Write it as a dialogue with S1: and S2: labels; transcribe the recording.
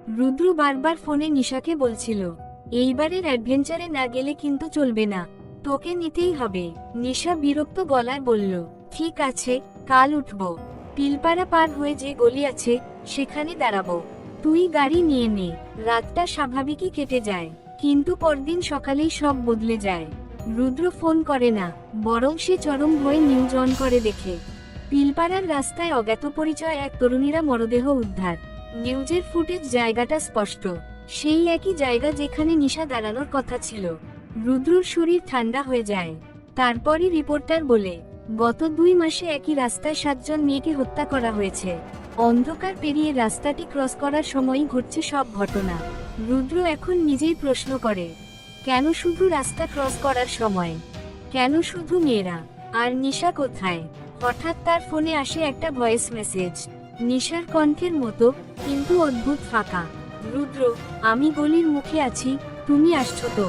S1: রুদ্র বারবার ফোনে নিশাকে বলছিল, এইবারের অ্যাডভেঞ্চারে না গেলে কিন্তু চলবে না, তোকে নিতেই হবে। নিশা বিরক্ত গলায় বলল, ঠিক আছে, কাল উঠব। পিলপাড়া পার হয়ে যে গলি আছে সেখানে দাঁড়াবো, তুই গাড়ি নিয়ে নে। রাতটা স্বাভাবিকই কেটে যায়, কিন্তু পরদিন সকালেই সব বদলে যায়। রুদ্র ফোন করে না, বরং সে চরম ভয়ে নিউজ অন করে দেখে পিলপাড়ার রাস্তায় অজ্ঞাত পরিচয় এক তরুণীরা মরদেহ উদ্ধার। নিউজের ফুটেজ জায়গাটা স্পষ্ট, সেই একই জায়গা যেখানে নিশা দাঁড়ানোর কথা ছিল। রুদ্রর শরীর ঠান্ডা হয়ে যায়। তারপরই রিপোর্টার বলে, গত 2 মাসে একই রাস্তায় 7 জন মেয়েকে হত্যা করা হয়েছে। অন্ধকার পেরিয়ে রাস্তাটি ক্রস করার সময়ই ঘটছে সব ঘটনা। রুদ্র এখন নিজেই প্রশ্ন করে, কেন শুধু রাস্তা ক্রস করার সময়, কেন শুধু মেয়েরা, আর নিশা কোথায়? হঠাৎ তার ফোনে আসে একটা ভয়েস মেসেজ, নিশার কণ্ঠের মতো, কিন্তু অদ্ভুত ফাঁকা। রুদ্র, আমি গলির মুখে আছি, তুমি আসছো তো?